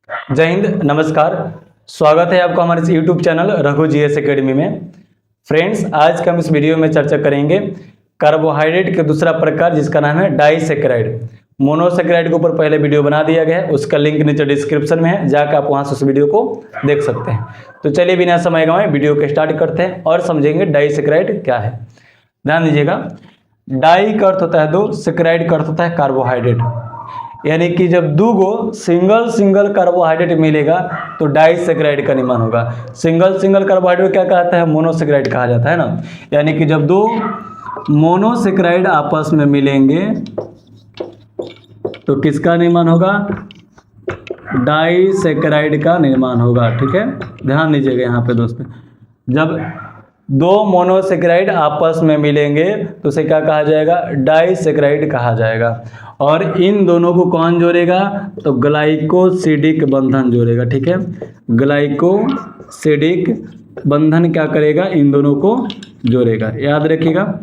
जय हिंद, नमस्कार। स्वागत है आपका हमारे इस YouTube channel Raghu GS academy में। फ्रेंड्स, आज का हम इस वीडियो में चर्चा करेंगे कार्बोहाइड्रेट के दूसरा प्रकार जिसका नाम है डाइसेकेराइड। मोनोसेकेराइड के ऊपर पहले वीडियो बना दिया गया है, उसका लिंक नीचे डिस्क्रिप्शन में है, जाकर आप वहां से उस वीडियो को देख सकते हैं। तो चलिए बिना समय गंवाए वीडियो को स्टार्ट करते हैं और समझेंगे डाइसेकेराइड क्या है। ध्यान दीजिएगा, डाई का अर्थ होता है दो, सेकेराइड का अर्थ होता है कार्बोहाइड्रेट। यानी कि जब दो गो सिंगल कार्बोहाइड्रेट मिलेगा तो डाइसेकेराइड का निर्माण होगा। सिंगल कार्बोहाइड्रेट क्या कहता है? मोनोसेकेराइड कहा जाता है ना। यानी कि जब दो मोनोसेकेराइड आपस में मिलेंगे तो किसका निर्माण होगा? डाइसेकेराइड का निर्माण होगा। ठीक है, ध्यान दीजिएगा यहाँ पे दोस्तों, जब दो मोनोसेकेराइड आपस में मिलेंगे तो उसे क्या कहा जाएगा? डाइसेकेराइड कहा जाएगा। और इन दोनों को कौन जोड़ेगा? तो ग्लाइकोसिडिक बंधन जोड़ेगा। ठीक है, ग्लाइकोसिडिक बंधन क्या करेगा? इन दोनों को जोड़ेगा। याद रखिएगा,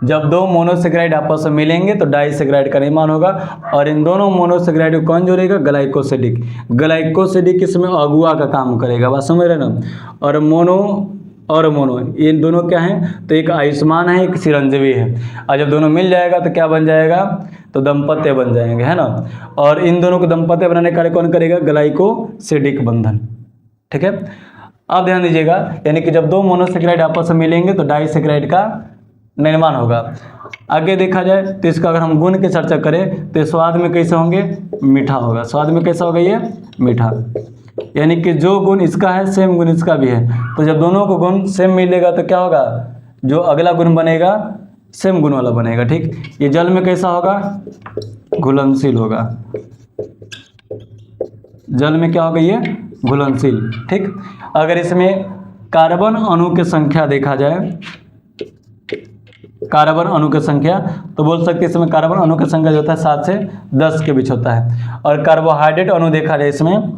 जब दो मोनोसेकेराइड आपस में मिलेंगे तो डाइसेकेराइड का निर्माण होगा। और इन दोनों मोनोसेकेराइड को कौन जोड़ेगा? ग्लाइकोसिडिक। ग्लाइकोसिडिक इसमें अगुआ का काम करेगा, बात समझ रहे ना। और मोनो ये दोनों क्या हैं? तो एक आयुष्मान है, एक चिरंजीवी है। और जब दोनों मिल जाएगा तो क्या बन जाएगा? तो दंपत्य बन जाएंगे, है ना। और इन दोनों को दंपत्य बनाने का कार्य कौन करेगा? ग्लाइकोसिडिक बंधन। ठीक है, अब ध्यान दीजिएगा, यानी कि जब दो मोनोसेकेराइड आपस में मिलेंगे तो डाइसेकेराइड का निर्माण होगा। आगे देखा जाए तो इसका अगर हम गुण की चर्चा करें तो स्वाद में कैसे होंगे? मीठा होगा। स्वाद में कैसा होगा? ये मीठा। यानी कि जो गुण इसका है सेम गुण इसका भी है, तो जब दोनों को गुण सेम मिलेगा तो क्या होगा? जो अगला गुण बनेगा सेम गुण वाला बनेगा। ठीक, ये जल में कैसा होगा? घुलनशील होगा। जल में क्या होगा? ये घुलनशील। ठीक, अगर इसमें कार्बन अणु की संख्या देखा जाए, कार्बन अणु की संख्या, तो बोल सकते हैं इसमें कार्बन अणु की संख्या जो होता है 7 से 10 के बीच होता है। और कार्बोहाइड्रेट अणु देखा जाए, इसमें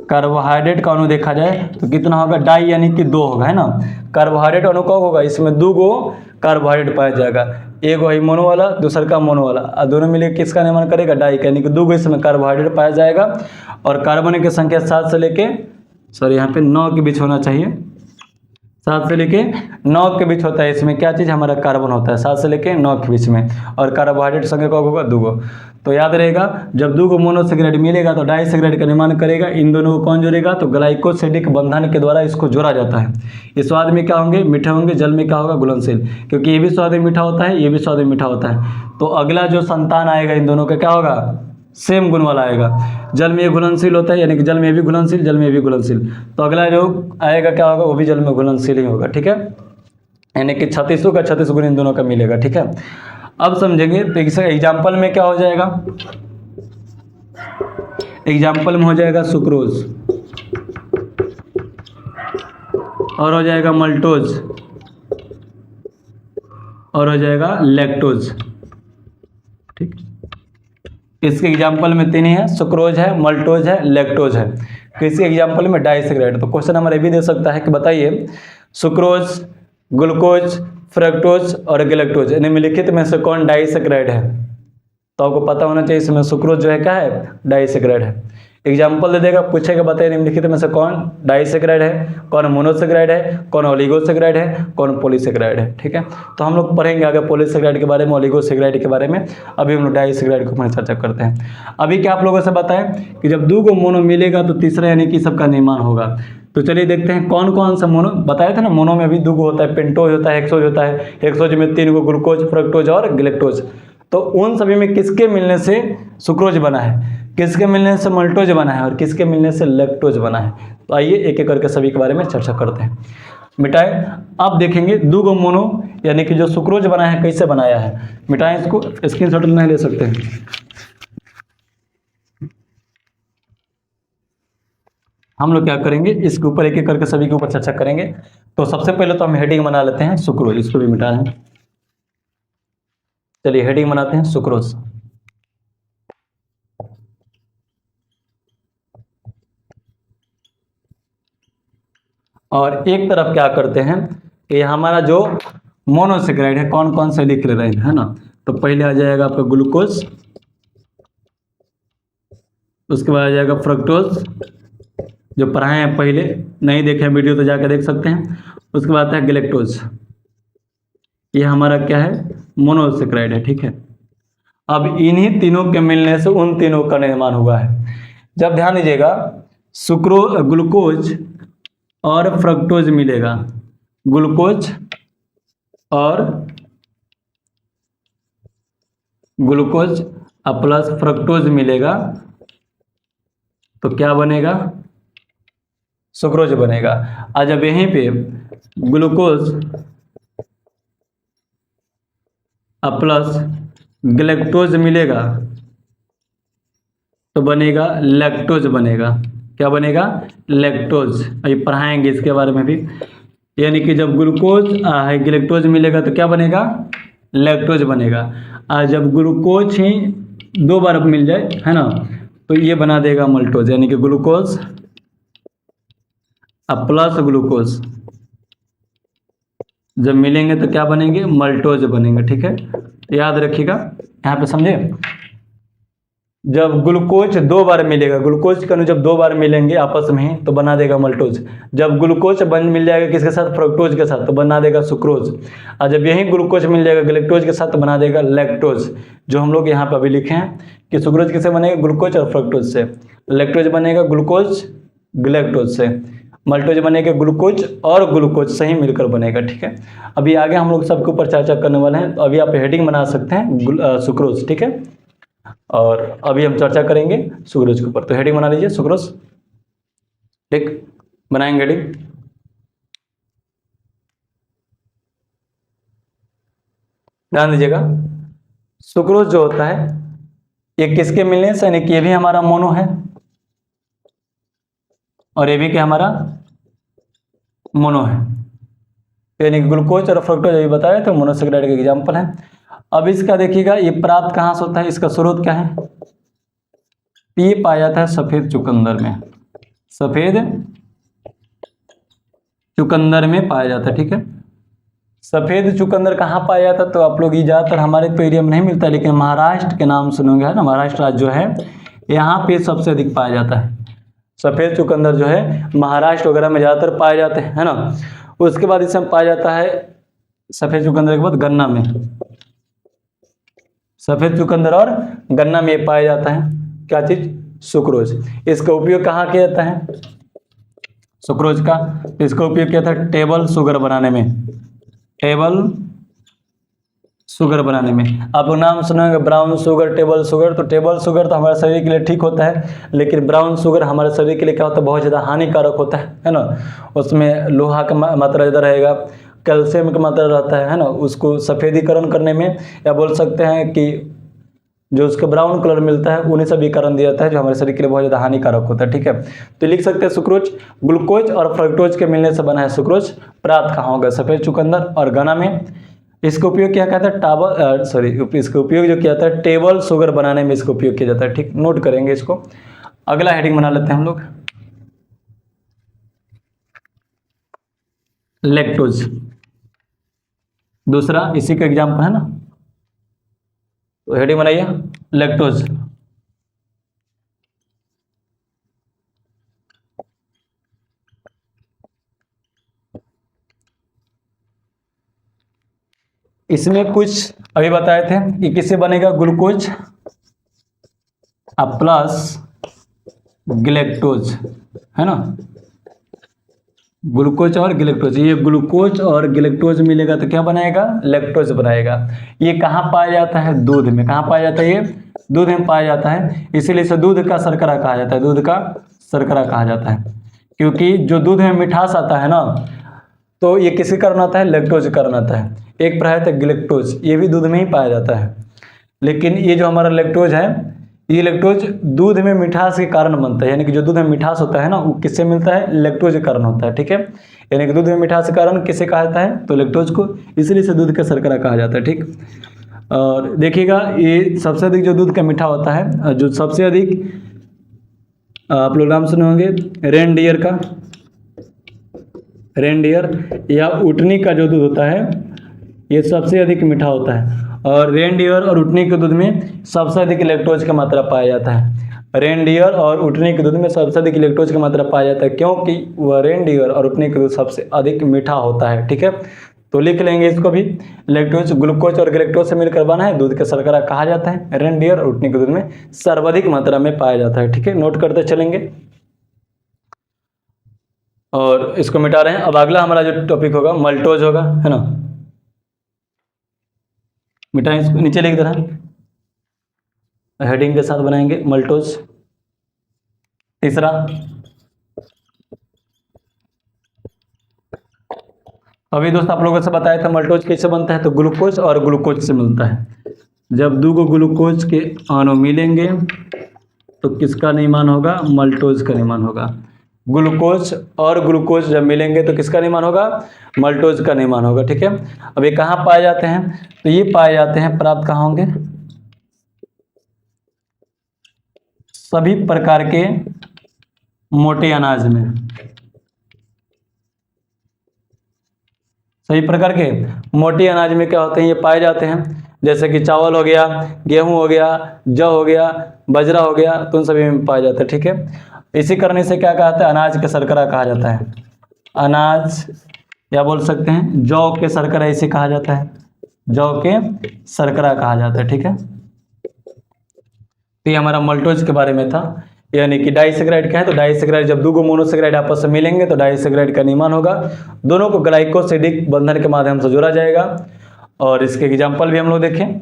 कार्बोहाइड्रेट का अणु देखा जाए तो कितना होगा? डाई यानी कि 2 होगा, है ना। कार्बोहाइड्रेट अणु कब होगा? इसमें 2 गो कार्बोहाइड्रेट पाया जाएगा, एक वही मोनो वाला, दूसरा का मोनो वाला, और दोनों मिलकर किसका निर्माण करेगा? डाई का। यानी कि 2 गो इसमें कार्बोहाइड्रेट पाया जाएगा। और कार्बन की संख्या 7 से लेके यहाँ पे 9 के बीच होना चाहिए। 7 से लेके 9 के बीच होता है। इसमें क्या चीज़? हमारा कार्बन होता है 7 से लेके 9 के बीच में। और कार्बोहाइड्रेट संख्या कब होगा? 2 गो। तो याद रहेगा, जब 2 गो मोनोसेकेराइड मिलेगा तो डाइसेकेराइड का निर्माण करेगा। इन दोनों को कौन जोड़ेगा? तो ग्लाइकोसिडिक बंधन के द्वारा इसको जोड़ा जाता है। ये स्वाद में क्या होंगे? मीठे होंगे। जल में क्या होगा? घुलनशील। क्योंकि ये भी स्वाद में मीठा होता है, ये भी स्वाद में मीठा होता है। तो अगला जो संतान आएगा इन दोनों का क्या होगा? सेम गुण वाला आएगा। जल में ये घुलनशील होता है, यानी कि जल में भी घुलनशील, जल में भी घुलनशील, तो अगला जो आएगा क्या होगा? वो भी जल में घुलनशील ही होगा। ठीक है, यानी कि 36 का 36 गुण इन दोनों का मिलेगा। ठीक है, अब समझेंगे तो इस एग्जाम्पल में क्या हो जाएगा? एग्जाम्पल में हो जाएगा सुक्रोज, और हो जाएगा मल्टोज, और हो जाएगा लैक्टोज। ठीक, इसके एग्जाम्पल में 3 ही है, सुक्रोज है, मल्टोज है, लैक्टोज है। किसी एग्जाम्पल में डाइसेकेराइड। तो क्वेश्चन हमारा भी दे सकता है कि बताइए सुक्रोज, ग्लूकोज, फ्रक्टोज और गैलेक्टोज निम्नलिखित में से कौन डाइसेकेराइड है? तो आपको पता होना चाहिए इसमें सुक्रोज जो है क्या है? डाइसेकेराइड है। एग्जाम्पल दे देगा, पूछेगा बताइए निम्नलिखित में से कौन डाइसेकेराइड है, कौन मोनोसेकेराइड है, कौन ओलिगोसेकेराइड है, कौन पॉलीसेकेराइड है। ठीक है, तो हम लोग पढ़ेंगे आगे पॉलीसेकेराइड के बारे में, ओलिगोसेकेराइड के बारे में। अभी हम लोग डाइसेकेराइड के ऊपर चर्चा करते हैं। अभी क्या आप लोगों से बताएं कि जब 2 गो मोनो मिलेगा तो तीसरा यानी कि सबका निर्माण होगा। तो चलिए देखते हैं कौन कौन सा मोनो। बताया था ना, मोनो में भी 2 गो होता है, पेंटोज होता है, हेक्सोज होता है। हेक्सोज में 3 गो, ग्लूकोज, फ्रक्टोज और गैलेक्टोज। तो उन सभी में किसके मिलने से सुक्रोज बना है, किसके मिलने से मल्टोज बना है और किसके मिलने से लैक्टोज बना है? तो आइए एक एक करके सभी के बारे में चर्चा करते हैं। मिटाएं। अब देखेंगे 2 गो मोनो यानी कि जो सुक्रोज बना है कैसे बनाया है। मिटाएं इसको, स्क्रीनशॉट नहीं ले सकते हैं। हम लोग क्या करेंगे, इसके ऊपर एक एक करके सभी के ऊपर चर्चा करेंगे। तो सबसे पहले तो हम हेडिंग बना लेते हैं सुक्रोज, इसको भी मिटा लें। चलिए हेडिंग बनाते हैं सुक्रोज। और एक तरफ क्या करते हैं कि हमारा जो मोनोसेकेराइड है कौन कौन से लिख ले रहे हैं, है ना। तो पहले आ जाएगा आपका ग्लूकोज, उसके बाद आ जाएगा फ्रक्टोज, जो पढ़ाए हैं पहले, नहीं देखे हैं वीडियो तो जाकर देख सकते हैं। उसके बाद आता है गैलेक्टोज, ये हमारा क्या है, मोनोसेक्राइड है, ठीक है। अब इन्हीं तीनों के मिलने से उन तीनों का निर्माण हुआ है। जब ध्यान दीजिएगा, ग्लूकोज और फ्रक्टोज मिलेगा, ग्लूकोज और ग्लूकोज प्लस फ्रक्टोज मिलेगा तो क्या बनेगा, सुक्रोज बनेगा। और जब यहीं पे ग्लूकोज प्लस गैलेक्टोज मिलेगा तो बनेगा लैक्टोज बनेगा। क्या बनेगा, लैक्टोज। अभी पढ़ाएंगे इसके बारे में भी। यानी कि जब ग्लूकोज गैलेक्टोज मिलेगा तो क्या बनेगा, लैक्टोज बनेगा। और जब ग्लूकोज ही 2 बार मिल जाए, है ना, तो ये बना देगा मल्टोज। यानी कि ग्लूकोज प्लस ग्लूकोज जब मिलेंगे तो क्या बनेंगे, मल्टोज बनेंगे, ठीक है। याद रखिएगा, यहाँ पे समझे। जब ग्लूकोज 2 बार मिलेगा, ग्लूकोज के अणु जब 2 बार मिलेंगे आपस में ही तो बना देगा मल्टोज। जब ग्लूकोज मिल जाएगा किसके साथ, फ्रक्टोज के साथ, तो बना देगा सुक्रोज। और जब यही ग्लूकोज मिल जाएगा गैलेक्टोज के साथ तो बना देगा लैक्टोज। जो हम लोग यहाँ पे अभी लिखे हैं कि सुक्रोज किससे बनेगा, ग्लूकोज और फ्रक्टोज से। लैक्टोज बनेगा ग्लूकोज गैलेक्टोज से। मल्टोज बनेगा ग्लूकोज और ग्लूकोज से ही मिलकर बनेगा, ठीक है। अभी आगे हम लोग सबके ऊपर चर्चा करने वाले हैं। तो अभी आप हेडिंग बना सकते हैं सुक्रोज, ठीक है। और अभी हम चर्चा करेंगे सुक्रोज के ऊपर। तो हेडिंग बना लीजिए सुक्रोज, ठीक, बनाएंगे हेडिंग। ध्यान दीजिएगा, सुक्रोज जो होता है ये किसके मिलने से, यानी कि ये भी हमारा मोनो है और ये भी क्या हमारा मोनो है। यानी कि ग्लूकोज और फ्रक्टोज अभी बताया तो मोनोसेक्राइड का एग्जाम्पल है। अब इसका देखिएगा, ये प्राप्त कहाँ से होता है, इसका स्रोत क्या है, ये पाया जाता है सफेद चुकंदर में। सफेद चुकंदर में पाया जाता है, ठीक है। सफेद चुकंदर कहाँ पाया जाता है, तो आप लोग ये ज़्यादातर हमारे तो एरिया में नहीं मिलता, लेकिन महाराष्ट्र के नाम सुनोगे, है ना, महाराष्ट्र राज्य जो है यहाँ पे सबसे अधिक पाया जाता है। सफेद चुकंदर जो है महाराष्ट्र वगैरह में ज़्यादातर पाए जाते हैं, है ना। उसके बाद इसमें पाया जाता है सफेद चुकंदर के बाद गन्ना में। सफेद चुकंदर और गन्ना में पाया जाता है क्या चीज, सुक्रोज। इसका उपयोग कहाँ किया जाता है, सुक्रोज का, इसका उपयोग किया था टेबल शुगर बनाने में। टेबल शुगर बनाने में आप नाम सुनेंगे ब्राउन शुगर, टेबल शुगर। तो टेबल शुगर तो हमारे शरीर के लिए ठीक होता है, लेकिन ब्राउन शुगर हमारे शरीर के लिए क्या होता है, बहुत ज़्यादा हानिकारक होता है ना। उसमें लोहा का मात्रा ज़्यादा रहेगा, कैल्शियम का मात्रा रहता है ना। उसको सफ़ेदीकरण करने में, या बोल सकते हैं कि जो उसका ब्राउन कलर मिलता है उन्हें सभी कारण दिया जाता है, जो हमारे शरीर के लिए बहुत ज़्यादा हानिकारक होता है, ठीक है। तो लिख सकते हैं सुक्रोज ग्लूकोज और फ्रक्टोज के मिलने से बना है सुक्रोज। प्राप्त कहाँ होगा, सफ़ेद चुकंदर और गन्ना में। इसका उपयोग क्या कहता है, इसका उपयोग जो किया जाता है टेबल शुगर बनाने में इसका उपयोग किया जाता है, ठीक। नोट करेंगे इसको। अगला हेडिंग बना लेते हैं हम लोग, लैक्टोज। दूसरा इसी का एग्जाम्पल है ना, तो हेडिंग बनाइए लैक्टोज। इसमें कुछ अभी बताए थे कि किससे बनेगा, ग्लूकोज प्लस गैलेक्टोज, है ना। ग्लूकोज और गैलेक्टोज, ये ग्लूकोज और गैलेक्टोज मिलेगा तो क्या बनाएगा, लैक्टोज बनाएगा। ये कहाँ पाया जाता है, दूध में। कहाँ पाया जाता है, ये दूध में पाया जाता है। इसीलिए इसे दूध का शर्करा कहा जाता है, दूध का शर्करा कहा जाता है। क्योंकि जो दूध में मिठास आता है ना, तो ये किसके कारण आता है, लैक्टोज के कारण आता है। एक प्रकार है गैलेक्टोज, ये भी दूध में ही पाया जाता है। लेकिन ये जो हमारा लैक्टोज है, ये लैक्टोज दूध में मिठास के कारण बनता है। यानी कि जो दूध में मिठास होता है ना, वो किससे मिलता है, लैक्टोज के कारण होता है, ठीक है। यानी कि दूध में मिठास के कारण किसे कहा जाता है, तो लैक्टोज को, इसलिए इसे दूध का शर्करा कहा जाता है, ठीक। और देखिएगा, ये सबसे अधिक जो दूध का मीठा होता है, जो सबसे अधिक आप लोग नाम सुने होंगे रेनडियर का, रेनडियर या उटनी का जो दूध होता है ये सबसे अधिक मीठा होता है। और रेनडियर और उटनी के दूध में सबसे अधिक लैक्टोज का मात्रा पाया जाता है। रेनडियर और उटनी के दूध में सबसे अधिक लैक्टोज की मात्रा पाया जाता है, क्योंकि वह रेनडियर और उटनी के दूध सबसे अधिक मीठा होता है। ठीक है, तो लिख लेंगे इसको भी। लैक्टोज ग्लूकोज और गैलेक्टोज से मिलकर बना है, दूध का शर्करा कहा जाता है। रेनडियर और उटनी के दूध में सर्वाधिक मात्रा में पाया जाता है। ठीक है, नोट करते चलेंगे और इसको मिटा रहे हैं। अब अगला हमारा जो टॉपिक होगा मल्टोज होगा, है ना। मिटाएं इसको, नीचे लिख दे रहा है, हेडिंग के साथ बनाएंगे मल्टोज। तीसरा, अभी दोस्त आप लोगों से बताया था मल्टोज कैसे बनता है, तो ग्लूकोज और ग्लूकोज से मिलता है। जब दो ग्लूकोज के अणु मिलेंगे तो किसका निर्माण होगा, मल्टोज का निर्माण होगा। ग्लूकोज और ग्लूकोज जब मिलेंगे तो किसका निर्माण होगा, मल्टोज का निर्माण होगा। ठीक है, अब ये कहाँ पाए जाते हैं, तो ये पाए जाते हैं, प्राप्त कहाँ होंगे, सभी प्रकार के मोटे अनाज में। सभी प्रकार के मोटे अनाज में क्या होते हैं, ये पाए जाते हैं। जैसे कि चावल हो गया, गेहूं हो गया, जौ हो गया, बजरा हो गया, तो उन सभी में पाए जाते हैं। ठीक है, इसी करने से क्या कहता है, अनाज के शर्करा कहा जाता है। अनाज या बोल सकते हैं जौ के शर्करा, इसे कहा जाता है, जौ के शर्करा कहा जाता है। ठीक है, तो ये हमारा मल्टोज के बारे में था। यानी कि डाइसेक्राइड क्या है, तो डाइसेक्राइड जब दो मोनोसेक्राइड आपस में मिलेंगे तो डाइसेक्राइड का निर्माण होगा। दोनों को ग्लाइकोसिडिक बंधन के माध्यम से जोड़ा जाएगा। और इसके एग्जाम्पल भी हम लोग देखें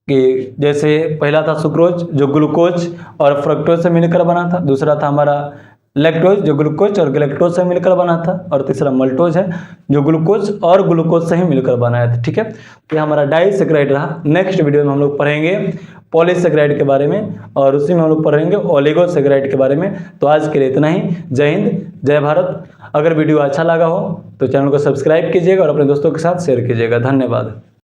कि जैसे पहला था सुक्रोज जो ग्लूकोज और फ्रक्टोज से मिलकर बना था, दूसरा था हमारा लैक्टोज जो ग्लूकोज और गैलेक्टोज से मिलकर बना था, और तीसरा मल्टोज है जो ग्लूकोज और ग्लूकोज से ही मिलकर बनाया था। ठीक है, तो ये हमारा डाइसेक्राइड रहा। नेक्स्ट वीडियो में हम लोग पढ़ेंगे पॉलीसेक्राइड के बारे में, और उसी में हम लोग पढ़ेंगे ओलिगोसेक्राइड के बारे में। तो आज के लिए इतना ही। जय हिंद, जय भारत। अगर वीडियो अच्छा लगा हो तो चैनल को सब्सक्राइब कीजिएगा और अपने दोस्तों के साथ शेयर कीजिएगा। धन्यवाद।